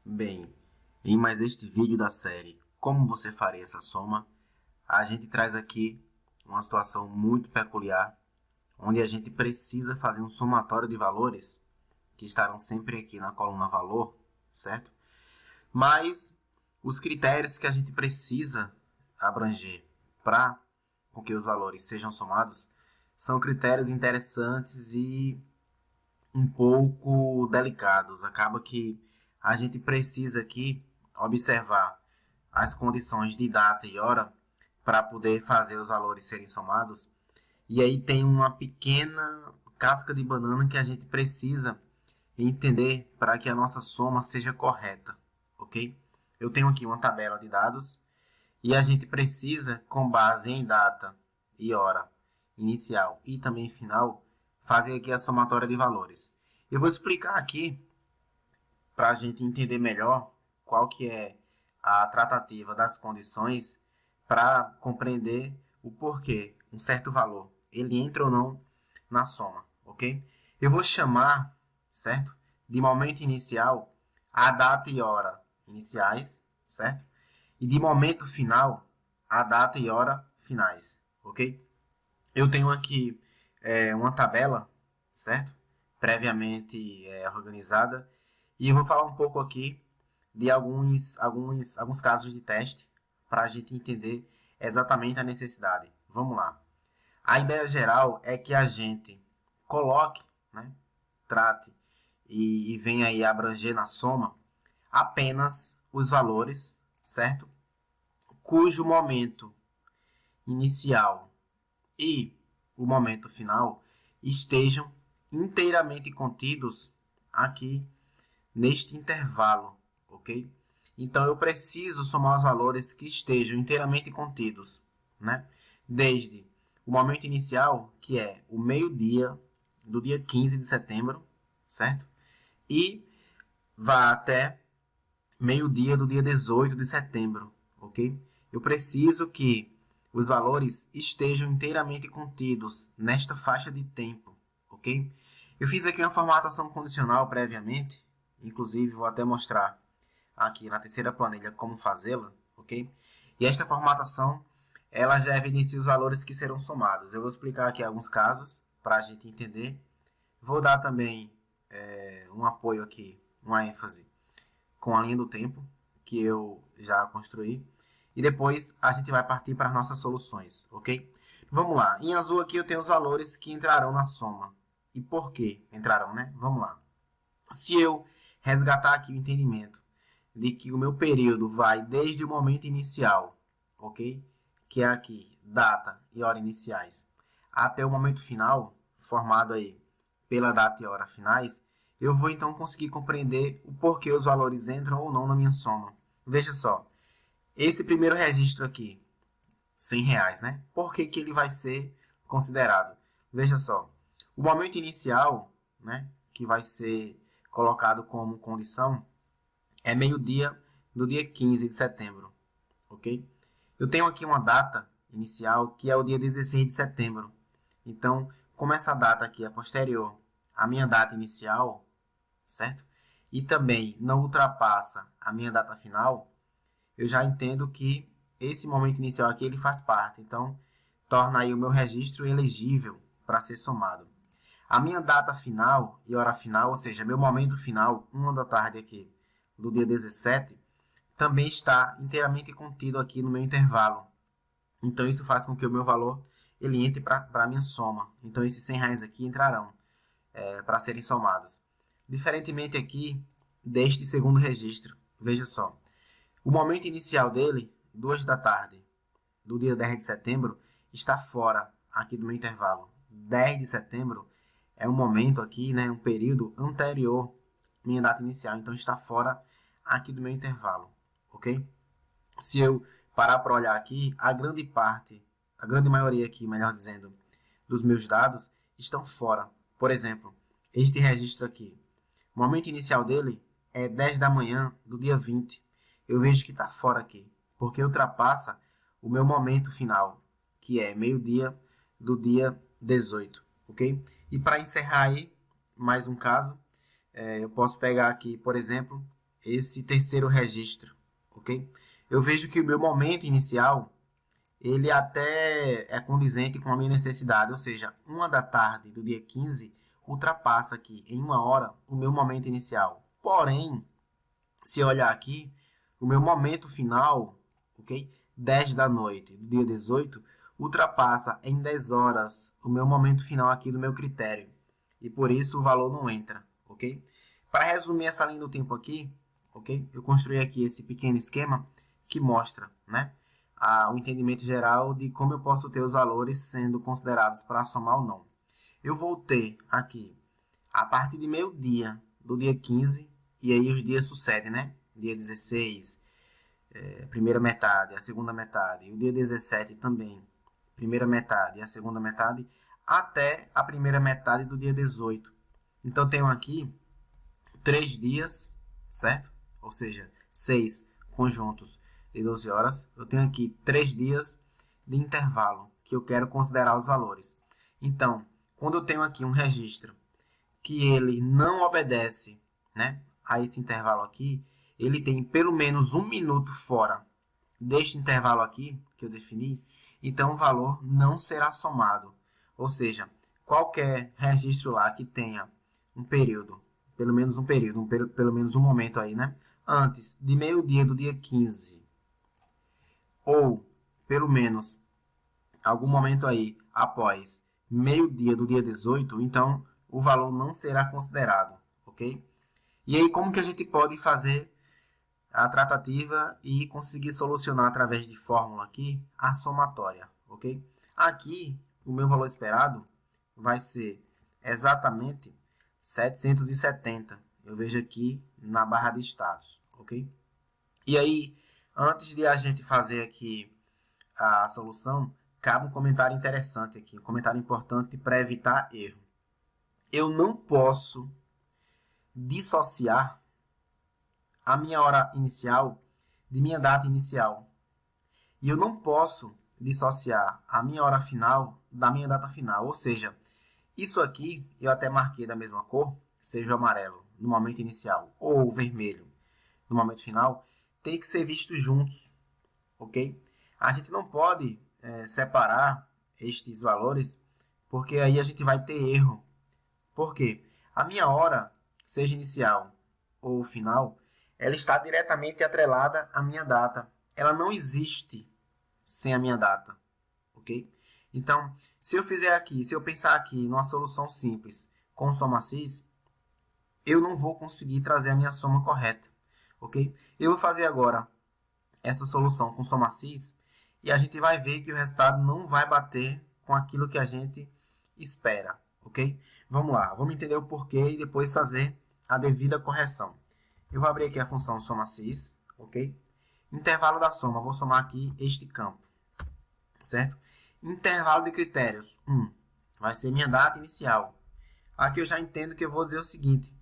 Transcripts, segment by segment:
Bem, em mais este vídeo da série Como você faria essa soma, a gente traz aqui uma situação muito peculiar, onde a gente precisa fazer um somatório de valores que estarão sempre aqui na coluna valor, certo? Mas os critérios que a gente precisa abranger para com que os valores sejam somados são critérios interessantes e um pouco delicados. Acaba que a gente precisa aqui observar as condições de data e hora para poder fazer os valores serem somados. E aí tem uma pequena casca de banana que a gente precisa entender para que a nossa soma seja correta, ok? Eu tenho aqui uma tabela de dados e a gente precisa, com base em data e hora inicial e também final, fazer aqui a somatória de valores. Eu vou explicar aqui para a gente entender melhor qual que é a tratativa das condições para compreender o porquê um certo valor ele entra ou não na soma, ok? Eu vou chamar, certo, de momento inicial a data e hora iniciais, certo? E de momento final a data e hora finais, ok? Eu tenho aqui uma tabela, certo? Previamente organizada. E eu vou falar um pouco aqui de alguns casos de teste para a gente entender exatamente a necessidade. Vamos lá. A ideia geral é que a gente coloque, né, trate e venha aí abranger na soma apenas os valores, certo? Cujo momento inicial e o momento final estejam inteiramente contidos aqui neste intervalo, ok? Então eu preciso somar os valores que estejam inteiramente contidos, né? Desde o momento inicial, que é o meio-dia do dia 15 de setembro, certo? E vá até meio-dia do dia 18 de setembro, ok? Eu preciso que os valores estejam inteiramente contidos nesta faixa de tempo, ok? Eu fiz aqui uma formatação condicional previamente, inclusive vou até mostrar aqui na terceira planilha como fazê-la, ok? E esta formatação, ela já evidencia os valores que serão somados. Eu vou explicar aqui alguns casos para a gente entender. Vou dar também um apoio aqui, uma ênfase com a linha do tempo que eu já construí. E depois a gente vai partir para as nossas soluções, ok? Vamos lá. Em azul aqui eu tenho os valores que entrarão na soma. E por que entrarão, né? Vamos lá. Se eu resgatar aqui o entendimento de que o meu período vai desde o momento inicial, ok? Que é aqui, data e hora iniciais, até o momento final, formado aí pela data e hora finais, eu vou então conseguir compreender o porquê os valores entram ou não na minha soma. Veja só, esse primeiro registro aqui, R$ 100, né? Por que que ele vai ser considerado? Veja só, o momento inicial, né, que vai ser colocado como condição, é meio-dia do dia 15 de setembro, ok? Eu tenho aqui uma data inicial que é o dia 16 de setembro. Então, como essa data aqui é posterior à minha data inicial, certo? E também não ultrapassa a minha data final, eu já entendo que esse momento inicial aqui ele faz parte. Então, torna aí o meu registro elegível para ser somado. A minha data final e hora final, ou seja, meu momento final, 1 da tarde aqui, do dia 17, também está inteiramente contido aqui no meu intervalo. Então, isso faz com que o meu valor ele entre para a minha soma. Então, esses R$ 100 aqui entrarão para serem somados. Diferentemente aqui deste segundo registro, veja só. O momento inicial dele, 2 da tarde, do dia 10 de setembro, está fora aqui do meu intervalo. 10 de setembro é um momento aqui, né, um período anterior à minha data inicial, então está fora aqui do meu intervalo, ok? Se eu parar para olhar aqui, a grande maioria aqui, melhor dizendo, dos meus dados estão fora. Por exemplo, este registro aqui, o momento inicial dele é 10 da manhã do dia 20. Eu vejo que está fora aqui, porque ultrapassa o meu momento final, que é meio-dia do dia 18, ok? E para encerrar aí, mais um caso, eu posso pegar aqui, por exemplo, esse terceiro registro, ok? Eu vejo que o meu momento inicial, ele até é condizente com a minha necessidade, ou seja, 1 da tarde do dia 15 ultrapassa aqui em 1 hora o meu momento inicial. Porém, se olhar aqui, o meu momento final, ok? 10 da noite do dia 18, ultrapassa em 10 horas o meu momento final aqui do meu critério. E por isso o valor não entra, ok? Para resumir essa linha do tempo aqui, ok? Eu construí aqui esse pequeno esquema que mostra, né? O entendimento geral de como eu posso ter os valores sendo considerados para somar ou não. Eu vou ter aqui, a partir de meio-dia do dia 15, e aí os dias sucedem, né? Dia 16, primeira metade, a segunda metade, e o dia 17 também, primeira metade e a segunda metade, até a primeira metade do dia 18. Então, tenho aqui 3 dias, certo? Ou seja, 6 conjuntos de 12 horas. Eu tenho aqui 3 dias de intervalo que eu quero considerar os valores. Então, quando eu tenho aqui um registro que ele não obedece, né, a esse intervalo aqui, ele tem pelo menos 1 minuto fora deste intervalo aqui, que eu defini, então o valor não será somado. Ou seja, qualquer registro lá que tenha um período, pelo menos um período, pelo menos um momento aí, né, antes de meio-dia do dia 15, ou pelo menos algum momento aí após meio-dia do dia 18, então o valor não será considerado, ok? E aí, como que a gente pode fazer a tratativa e conseguir solucionar através de fórmula aqui a somatória, ok? Aqui, o meu valor esperado vai ser exatamente 770. Eu vejo aqui na barra de status, ok? E aí, antes de a gente fazer aqui a solução, cabe um comentário interessante aqui, um comentário importante para evitar erro. Eu não posso dissociar a minha hora inicial de minha data inicial. E eu não posso dissociar a minha hora final da minha data final. Ou seja, isso aqui eu até marquei da mesma cor, seja o amarelo no momento inicial ou o vermelho no momento final, tem que ser visto juntos, ok? A gente não pode separar estes valores, porque aí a gente vai ter erro. Por quê? A minha hora, seja inicial ou final, ela está diretamente atrelada à minha data. Ela não existe sem a minha data, ok? Então, se eu fizer aqui, se eu pensar aqui numa solução simples com soma cis, eu não vou conseguir trazer a minha soma correta, ok? Eu vou fazer agora essa solução com soma cis e a gente vai ver que o resultado não vai bater com aquilo que a gente espera, ok? Vamos lá, vamos entender o porquê e depois fazer a devida correção. Eu vou abrir aqui a função soma cis, ok? Intervalo da soma, vou somar aqui este campo, certo? Intervalo de critérios, 1, vai ser minha data inicial. Aqui eu já entendo que eu vou dizer o seguinte,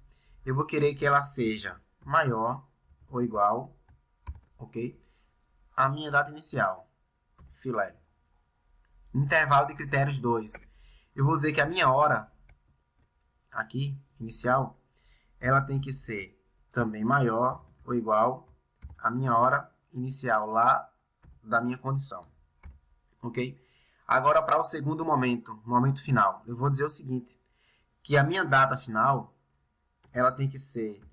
eu vou querer que ela seja maior ou igual, ok? A minha data inicial, filé. Intervalo de critérios 2, eu vou dizer que a minha hora, aqui, inicial, ela tem que ser também maior ou igual à minha hora inicial lá da minha condição, ok? Agora, para o segundo momento final, eu vou dizer o seguinte, que a minha data final, ela tem que ser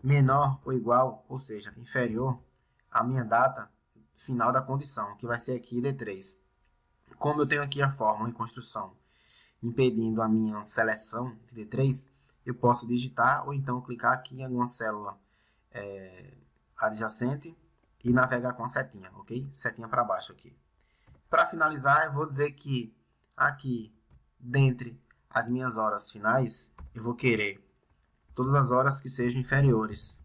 menor ou igual, ou seja, inferior à minha data final da condição, que vai ser aqui D3. Como eu tenho aqui a fórmula em construção impedindo a minha seleção de D3, eu posso digitar ou então clicar aqui em alguma célula adjacente e navegar com a setinha, ok? Setinha para baixo aqui. Para finalizar, eu vou dizer que aqui, dentre as minhas horas finais, eu vou querer todas as horas que sejam inferiores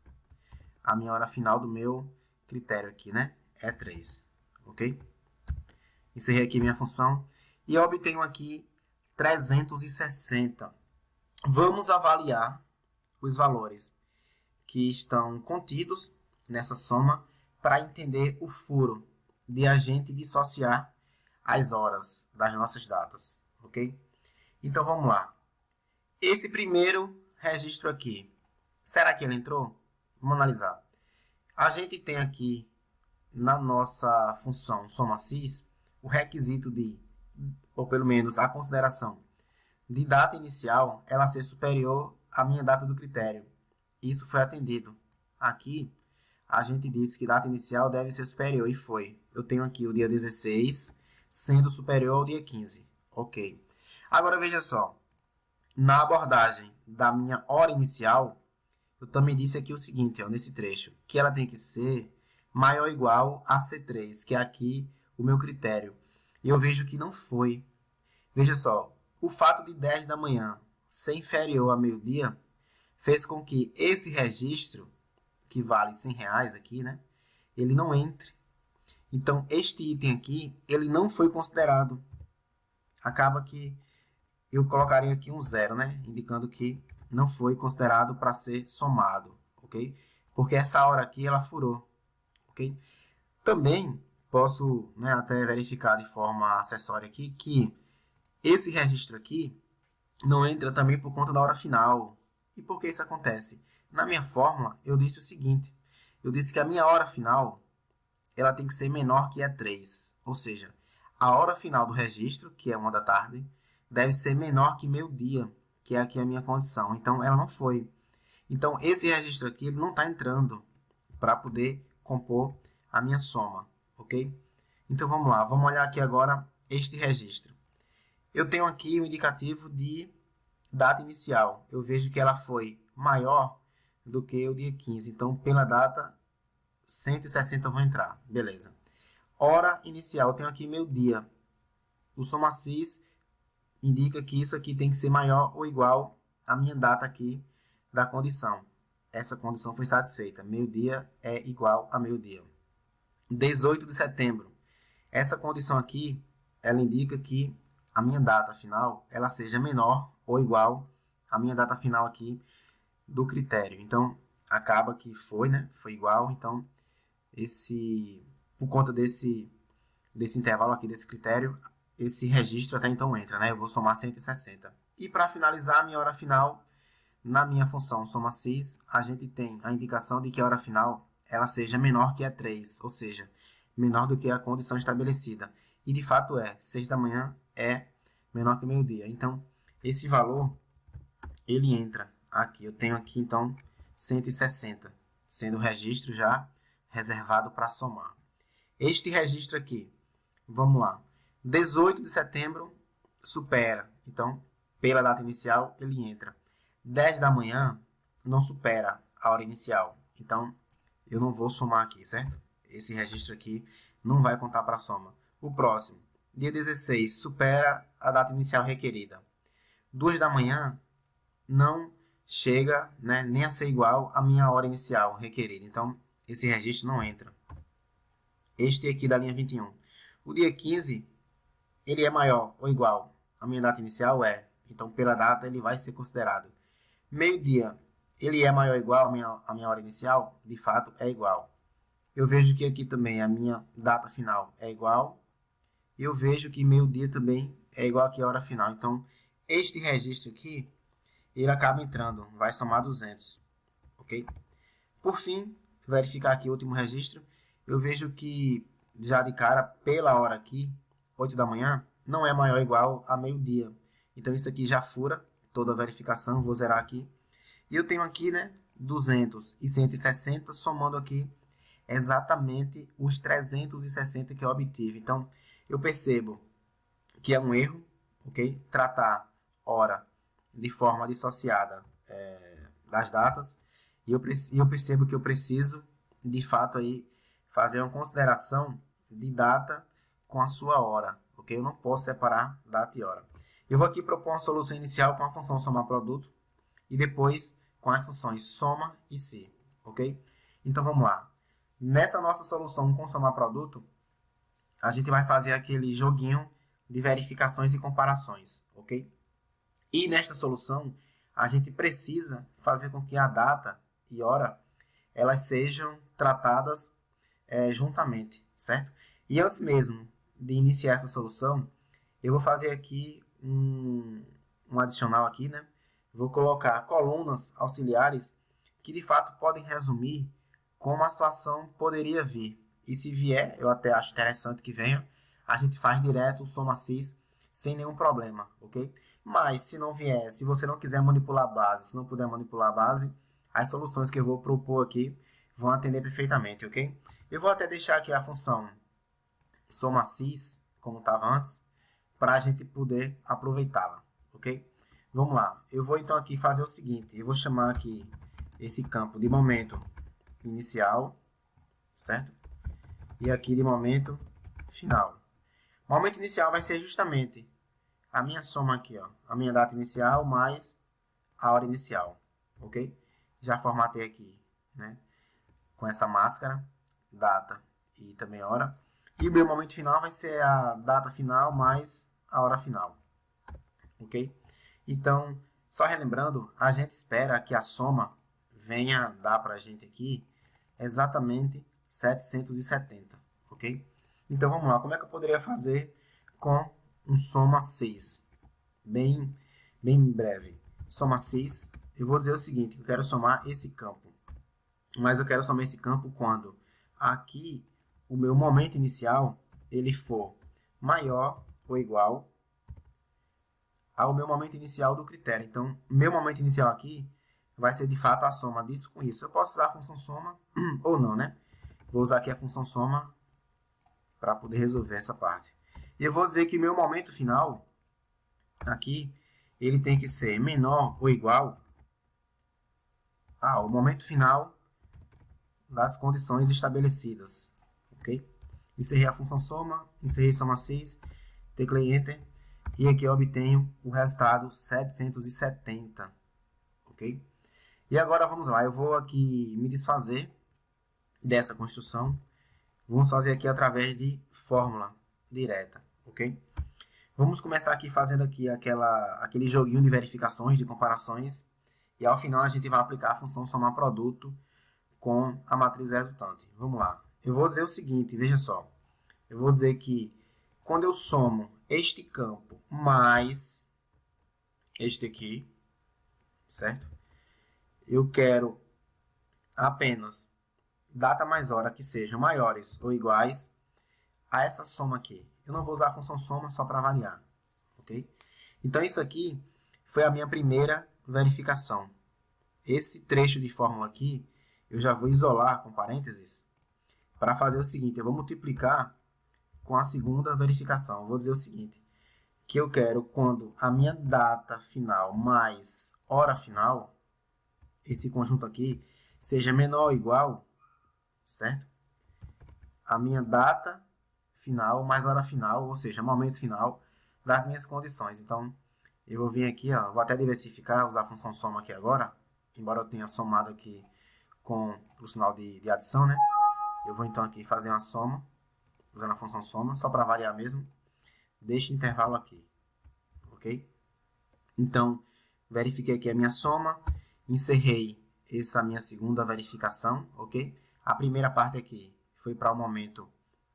à minha hora final do meu critério aqui, né? É 3, ok? Encerrei aqui minha função e eu obtenho aqui 360. Vamos avaliar os valores que estão contidos nessa soma para entender o furo de a gente dissociar as horas das nossas datas, ok? Então vamos lá. Esse primeiro registro aqui, será que ele entrou? Vamos analisar. A gente tem aqui na nossa função SomaSys o requisito de, ou pelo menos a consideração de data inicial, ela ser superior à minha data do critério. Isso foi atendido. Aqui, a gente disse que data inicial deve ser superior, e foi. Eu tenho aqui o dia 16 sendo superior ao dia 15. Ok. Agora, veja só. Na abordagem da minha hora inicial, eu também disse aqui o seguinte, ó, nesse trecho, que ela tem que ser maior ou igual a C3, que é aqui o meu critério. E eu vejo que não foi. Veja só, o fato de 10 da manhã ser inferior a meio-dia fez com que esse registro, que vale R$100 aqui, né, ele não entre. Então, este item aqui, ele não foi considerado. Acaba que eu colocaria aqui um 0, né, indicando que não foi considerado para ser somado, ok? Porque essa hora aqui, ela furou, ok? Também posso, né, até verificar de forma acessória aqui que esse registro aqui não entra também por conta da hora final. E por que isso acontece? Na minha fórmula, eu disse o seguinte. Eu disse que a minha hora final ela tem que ser menor que E3. Ou seja, a hora final do registro, que é 1 da tarde, deve ser menor que meio-dia, que é aqui a minha condição. Então, ela não foi. Então, esse registro aqui ele não está entrando para poder compor a minha soma. Ok? Então, vamos lá. Vamos olhar aqui agora este registro. Eu tenho aqui o indicativo de data inicial. Eu vejo que ela foi maior do que o dia 15. Então, pela data, 160 vão entrar. Beleza. Hora inicial. Eu tenho aqui meio-dia. O SomaSys indica que isso aqui tem que ser maior ou igual à minha data aqui da condição. Essa condição foi satisfeita. Meio-dia é igual a meio-dia. 18 de setembro. Essa condição aqui, ela indica que a minha data final ela seja menor ou igual à minha data final aqui do critério. Então, acaba que foi, né? Foi igual. Então, por conta desse intervalo aqui, desse critério, esse registro até então entra, né? Eu vou somar 160. E para finalizar a minha hora final, na minha função SomaSys, a gente tem a indicação de que a hora final ela seja menor que a 3, ou seja, menor do que a condição estabelecida. E de fato 6 da manhã é menor que meio-dia. Então, esse valor, ele entra aqui. Eu tenho aqui, então, 160, sendo o registro já reservado para somar. Este registro aqui, vamos lá. 18 de setembro supera. Então, pela data inicial, ele entra. 10 da manhã não supera a hora inicial. Então, eu não vou somar aqui, certo? Esse registro aqui não vai contar para a soma. O próximo, dia 16, supera a data inicial requerida. 2 da manhã não chega, né, nem a ser igual à minha hora inicial requerida. Então, esse registro não entra. Este aqui da linha 21. O dia 15, ele é maior ou igual à minha data inicial? É. Então, pela data, ele vai ser considerado. Meio-dia, ele é maior ou igual à minha hora inicial? De fato, é igual. Eu vejo que aqui também a minha data final é igual. E eu vejo que meio-dia também é igual aqui a hora final. Então, este registro aqui, ele acaba entrando, vai somar 200. Ok? Por fim, verificar aqui o último registro, eu vejo que já de cara, pela hora aqui, 8 da manhã, não é maior ou igual a meio-dia. Então, isso aqui já fura toda a verificação, vou zerar aqui. E eu tenho aqui, né, 200 e 160, somando aqui exatamente os 360 que eu obtive. Então, eu percebo que é um erro, ok? Tratar hora de forma dissociada das datas. E eu percebo que eu preciso, de fato, aí, fazer uma consideração de data com a sua hora, ok? Eu não posso separar data e hora. Eu vou aqui propor uma solução inicial com a função somar produto e depois com as funções soma e se, ok? Então, vamos lá. Nessa nossa solução com somar produto, a gente vai fazer aquele joguinho de verificações e comparações, ok? E nesta solução, a gente precisa fazer com que a data e hora elas sejam tratadas juntamente, certo? E antes mesmo de iniciar essa solução, eu vou fazer aqui um adicional aqui, Vou colocar colunas auxiliares que de fato podem resumir como a situação poderia vir. E se vier, eu até acho interessante que venha, a gente faz direto o soma 6 sem nenhum problema, ok? Mas se não vier, se você não quiser manipular a base, se não puder manipular a base, as soluções que eu vou propor aqui vão atender perfeitamente, ok? Eu vou até deixar aqui a função soma 6, como estava antes, para a gente poder aproveitá-la, ok? Vamos lá, eu vou então aqui fazer o seguinte, eu vou chamar aqui esse campo de momento inicial, certo? E aqui de momento final. O momento inicial vai ser justamente a minha soma aqui, ó, a minha data inicial mais a hora inicial, ok? Já formatei aqui, né, com essa máscara, data e também hora. E o meu momento final vai ser a data final mais a hora final, ok? Então, só relembrando, a gente espera que a soma venha dar para a gente aqui exatamente 770, ok? Então, vamos lá, como é que eu poderia fazer com um soma 6? Bem breve. Soma 6, eu vou dizer o seguinte, eu quero somar esse campo. Mas eu quero somar esse campo quando aqui o meu momento inicial ele for maior ou igual ao meu momento inicial do critério. Então, meu momento inicial aqui vai ser de fato a soma disso com isso. Eu posso usar a função soma ou não, né? Vou usar aqui a função soma para poder resolver essa parte. E eu vou dizer que meu momento final aqui, ele tem que ser menor ou igual ao momento final das condições estabelecidas, ok? Encerrei a função soma, encerrei soma 6, teclei Enter, e aqui eu obtenho o resultado 770, ok? E agora vamos lá, eu vou aqui me desfazer dessa construção, vamos fazer aqui através de fórmula direta, ok? Vamos começar aqui fazendo aqui aquele joguinho de verificações, de comparações, e ao final a gente vai aplicar a função somar produto com a matriz resultante. Vamos lá. Eu vou dizer o seguinte, veja só. Eu vou dizer que quando eu somo este campo mais este aqui, certo? Eu quero apenas data mais hora que sejam maiores ou iguais a essa soma aqui. Eu não vou usar a função soma só para variar, ok? Então, isso aqui foi a minha primeira verificação. Esse trecho de fórmula aqui, eu já vou isolar com parênteses para fazer o seguinte, eu vou multiplicar com a segunda verificação. Eu vou dizer o seguinte, que eu quero quando a minha data final mais hora final, esse conjunto aqui, seja menor ou igual, certo? A minha data final mais hora final, ou seja, momento final das minhas condições. Então, eu vou vir aqui, ó, vou até diversificar, usar a função soma aqui agora, embora eu tenha somado aqui com o sinal de adição, né? Eu vou então aqui fazer uma soma, usando a função soma, só para variar mesmo. Deixe intervalo aqui, ok? Então, verifiquei aqui a minha soma, encerrei essa minha segunda verificação, ok? A primeira parte aqui foi para o momento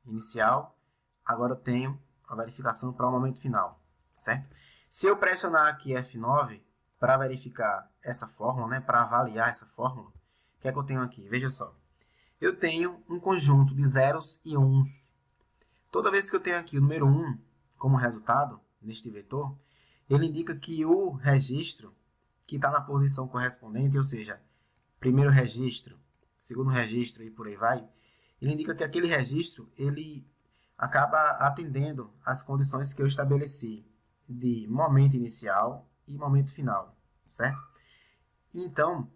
inicial, agora eu tenho a verificação para o momento final, certo? Se eu pressionar aqui F9 para verificar essa fórmula, né, para avaliar essa fórmula, o que é que eu tenho aqui? Veja só, eu tenho um conjunto de zeros e uns. Toda vez que eu tenho aqui o número 1 como resultado, neste vetor, ele indica que o registro que está na posição correspondente, ou seja, primeiro registro, segundo registro e por aí vai, ele indica que aquele registro ele acaba atendendo às condições que eu estabeleci de momento inicial e momento final, certo? Então,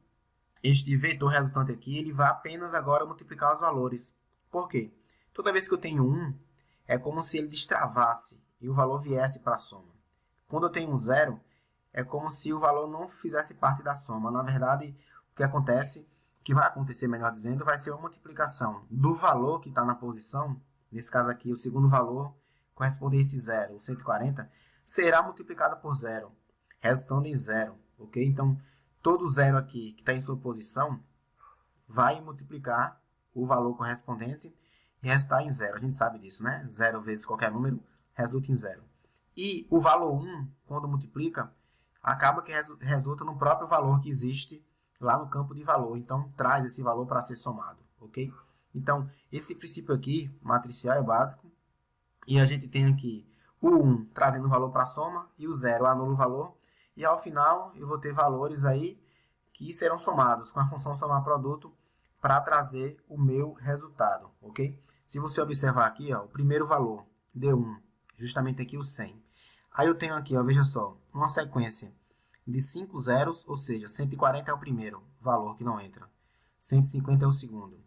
este vetor resultante aqui, ele vai apenas agora multiplicar os valores. Por quê? Toda vez que eu tenho 1, é como se ele destravasse e o valor viesse para a soma. Quando eu tenho um 0, é como se o valor não fizesse parte da soma. Na verdade, o que acontece, o que vai acontecer, melhor dizendo, vai ser uma multiplicação do valor que está na posição, nesse caso aqui, o segundo valor corresponde a esse 0, o 140, será multiplicado por 0, resultando em 0, ok? Então, todo 0 aqui que está em sua posição vai multiplicar o valor correspondente e resultar em 0. A gente sabe disso, né? 0 vezes qualquer número resulta em 0. E o valor 1, quando multiplica, acaba que resulta no próprio valor que existe lá no campo de valor. Então, traz esse valor para ser somado, ok? Então, esse princípio aqui, matricial, é básico. E a gente tem aqui o 1 trazendo valor para a soma e o 0 anula o valor. E ao final eu vou ter valores aí que serão somados com a função somar produto para trazer o meu resultado, ok? Se você observar aqui, ó, o primeiro valor deu 1, justamente aqui o 100. Aí eu tenho aqui, ó, veja só, uma sequência de 5 zeros, ou seja, 140 é o primeiro valor que não entra, 150 é o segundo,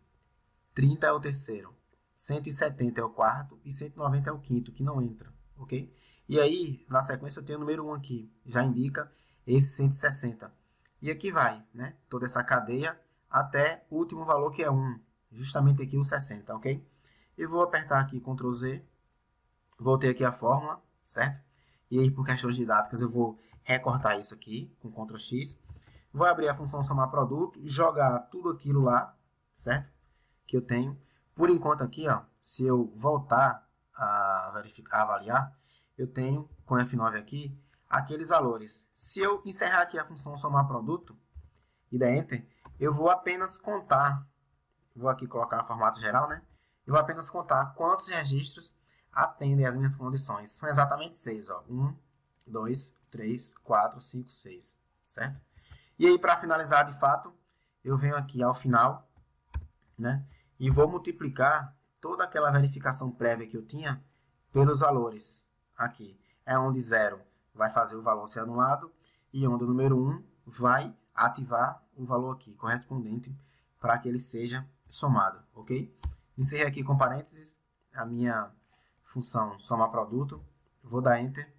30 é o terceiro, 170 é o quarto e 190 é o quinto, que não entra, ok? E aí, na sequência, eu tenho o número 1 aqui, já indica esse 160. E aqui vai, né? Toda essa cadeia até o último valor, que é 1, justamente aqui o 60, ok? Eu vou apertar aqui Ctrl Z, voltei aqui a fórmula, certo? E aí, por questões didáticas, eu vou recortar isso aqui com Ctrl X. Vou abrir a função somar produto, jogar tudo aquilo lá, certo? Que eu tenho. Por enquanto aqui, ó, se eu voltar a verificar, a avaliar, eu tenho com F9 aqui aqueles valores. Se eu encerrar aqui a função somar produto e der Enter, eu vou apenas contar, vou aqui colocar formato geral, né? Eu vou apenas contar quantos registros atendem às minhas condições. São exatamente 6, ó. 1, 2, 3, 4, 5, 6, certo? E aí, para finalizar de fato, eu venho aqui ao final, né? E vou multiplicar toda aquela verificação prévia que eu tinha pelos valores aqui. É onde 0 vai fazer o valor ser anulado e onde o número 1 vai ativar o valor aqui correspondente para que ele seja somado, ok? Encerrei aqui com parênteses a minha função somar produto, vou dar Enter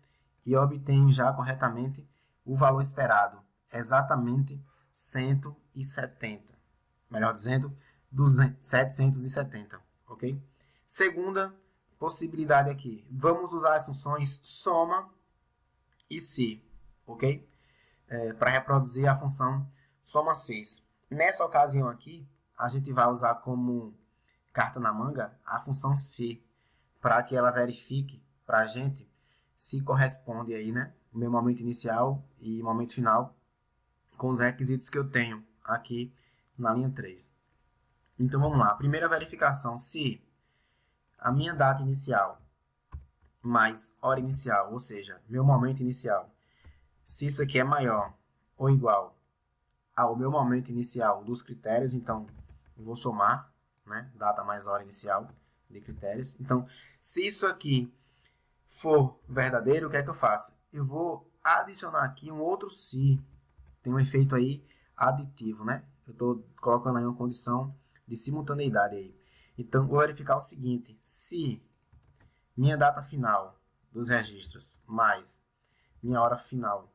e obtenho já corretamente o valor esperado, exatamente 170, melhor dizendo, 770, ok? Segunda possibilidade aqui, vamos usar as funções soma e se, ok? Para reproduzir a função soma 6. Nessa ocasião aqui, a gente vai usar como carta na manga a função se, para que ela verifique para a gente se corresponde aí, né, o meu momento inicial e momento final com os requisitos que eu tenho aqui na linha 3. Então vamos lá, primeira verificação, se a minha data inicial mais hora inicial, ou seja, meu momento inicial, se isso aqui é maior ou igual ao meu momento inicial dos critérios, então eu vou somar, né, data mais hora inicial de critérios. Então, se isso aqui for verdadeiro, o que é que eu faço? Eu vou adicionar aqui um outro se, tem um efeito aí aditivo, né? Eu estou colocando aí uma condição de simultaneidade aí. Então, vou verificar o seguinte, se minha data final dos registros mais minha hora final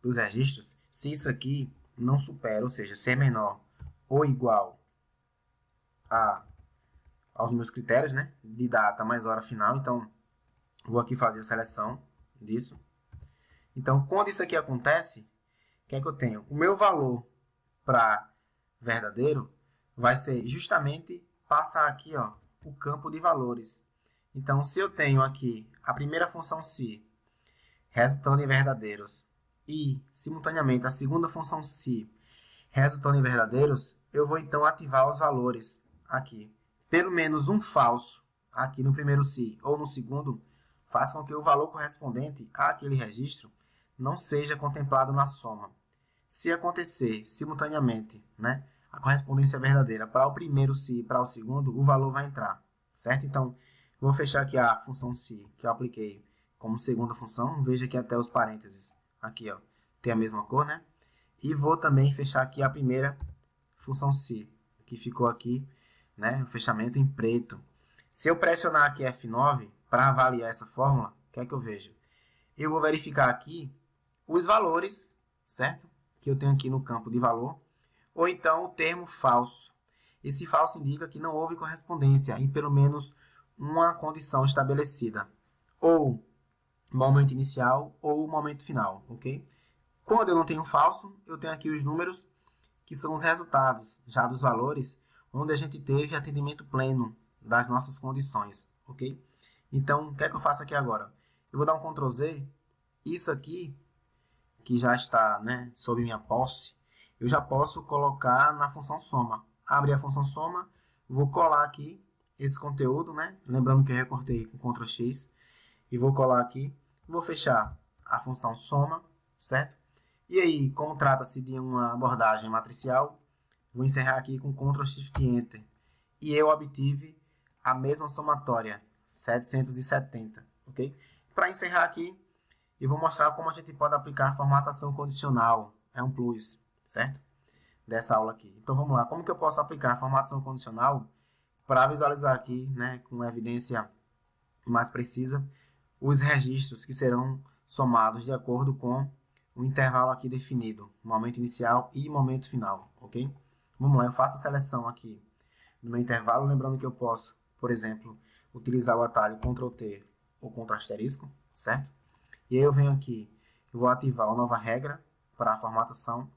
dos registros, se isso aqui não supera, ou seja, se é menor ou igual aos meus critérios, né, de data mais hora final, então vou aqui fazer a seleção disso. Então, quando isso aqui acontece, o que é que eu tenho? O meu valor para verdadeiro vai ser justamente passar aqui, ó, o campo de valores. Então, se eu tenho aqui a primeira função se resultando em verdadeiros e, simultaneamente, a segunda função se resultando em verdadeiros, eu vou então ativar os valores aqui. Pelo menos um falso aqui no primeiro se ou no segundo faz com que o valor correspondente àquele registro não seja contemplado na soma. Se acontecer simultaneamente, né, a correspondência verdadeira para o primeiro se e para o segundo, o valor vai entrar, certo? Então, vou fechar aqui a função se que eu apliquei como segunda função. Veja que até os parênteses aqui, ó, tem a mesma cor, né? E vou também fechar aqui a primeira função se, que ficou aqui, né, o fechamento em preto. Se eu pressionar aqui F9 para avaliar essa fórmula, o que é que eu vejo? Eu vou verificar aqui os valores, certo? Que eu tenho aqui no campo de valor, ou então o termo falso. Esse falso indica que não houve correspondência em pelo menos uma condição estabelecida, ou momento inicial ou momento final, ok? Quando eu não tenho falso, eu tenho aqui os números que são os resultados já dos valores onde a gente teve atendimento pleno das nossas condições, ok? Então, o que é que eu faço aqui agora? Eu vou dar um Ctrl Z, isso aqui, que já está, né, sob minha posse, eu já posso colocar na função soma. Abre a função soma, vou colar aqui esse conteúdo, né? Lembrando que eu recortei com Ctrl X. E vou colar aqui. Vou fechar a função soma, certo? E aí, como trata-se de uma abordagem matricial, vou encerrar aqui com Ctrl Shift Enter. E eu obtive a mesma somatória, 770, ok? Para encerrar aqui, eu vou mostrar como a gente pode aplicar formatação condicional. É um plus, certo? Dessa aula aqui. Então vamos lá. Como que eu posso aplicar formatação condicional para visualizar aqui, né, com evidência mais precisa, os registros que serão somados de acordo com o intervalo aqui definido, momento inicial e momento final, ok? Vamos lá, eu faço a seleção aqui do meu intervalo, lembrando que eu posso, por exemplo, utilizar o atalho Ctrl T ou Ctrl asterisco, certo? E aí eu venho aqui, eu vou ativar uma nova regra para a formatação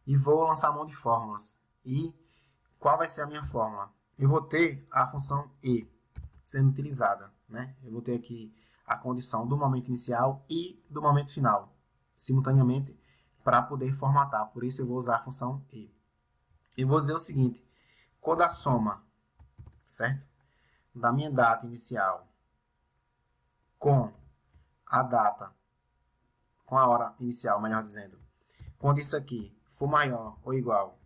e vou lançar mão de fórmulas. E qual vai ser a minha fórmula? Eu vou ter a função E sendo utilizada, né? Eu vou ter aqui a condição do momento inicial e do momento final, simultaneamente, para poder formatar. Por isso eu vou usar a função E. Eu vou dizer o seguinte, quando a soma, certo? Da minha data inicial com a data, com a hora inicial, melhor dizendo, quando isso aqui for maior ou igual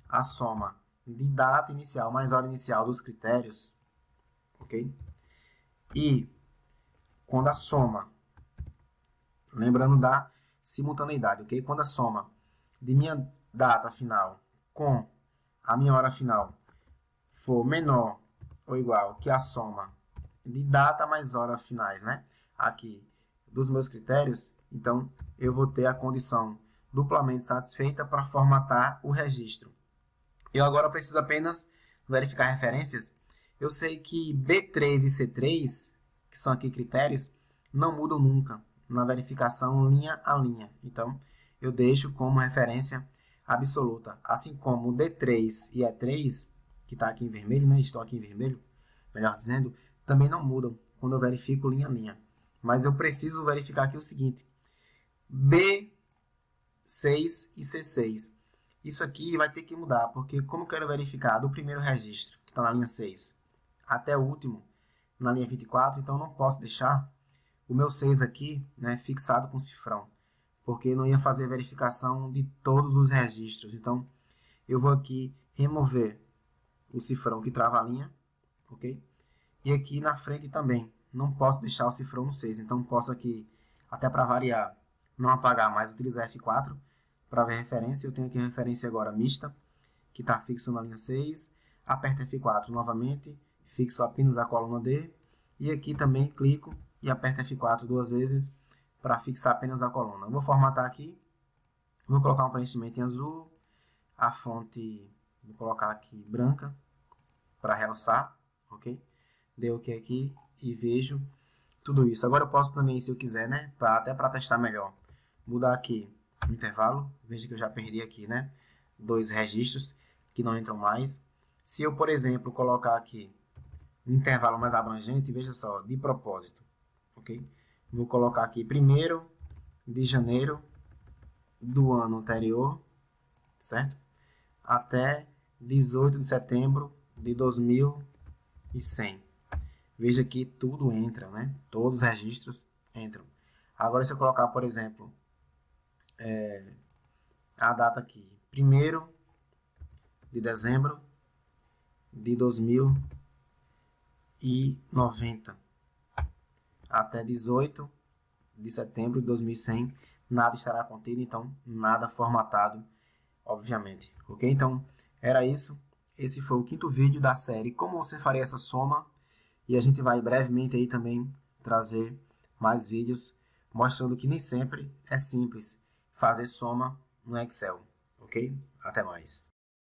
à soma de data inicial mais hora inicial dos critérios, ok? E quando a soma, lembrando da simultaneidade, ok? Quando a soma de minha data final com a minha hora final for menor ou igual que a soma de data mais hora finais, né? Aqui dos meus critérios, então eu vou ter a condição duplamente satisfeita para formatar o registro. Eu agora preciso apenas verificar referências. Eu sei que B3 e C3, que são aqui critérios, não mudam nunca na verificação linha a linha. Então, eu deixo como referência absoluta. Assim como D3 e E3, que está aqui em vermelho, né? Estão aqui em vermelho, melhor dizendo, também não mudam quando eu verifico linha a linha. Mas eu preciso verificar aqui o seguinte. B6 e C6. Isso aqui vai ter que mudar, porque como eu quero verificar do primeiro registro, que está na linha 6, até o último, na linha 24, então eu não posso deixar o meu 6 aqui, né, fixado com cifrão, porque não ia fazer a verificação de todos os registros. Então, eu vou aqui remover o cifrão que trava a linha, ok? E aqui na frente também, não posso deixar o cifrão no 6, então posso aqui, até para variar, não apagar mais, utilizar F4, para ver referência. Eu tenho aqui a referência agora mista, que está fixa na linha 6. Aperto F4 novamente, fixo apenas a coluna D. E aqui também clico e aperto F4 duas vezes para fixar apenas a coluna. Eu vou formatar aqui. Vou colocar um preenchimento em azul. A fonte vou colocar aqui branca para realçar. Ok? Dei OK aqui e vejo tudo isso. Agora eu posso também, se eu quiser, né, até para testar melhor, mudar aqui o intervalo. Veja que eu já perdi aqui, né, 2 registros que não entram mais. Se eu, por exemplo, colocar aqui um intervalo mais abrangente, veja só, de propósito, ok? Vou colocar aqui 1º de janeiro do ano anterior, certo? Até 18 de setembro de 2100. Veja que tudo entra, né? Todos os registros entram. Agora, se eu colocar, por exemplo, a data aqui, 1º de dezembro de 2090 até 18 de setembro de 2100, nada estará contido, então nada formatado, obviamente, ok? Então, era isso. Esse foi o 5º vídeo da série Como Você Faria Essa Soma, e a gente vai brevemente aí também trazer mais vídeos mostrando que nem sempre é simples fazer soma no Excel, ok? Até mais.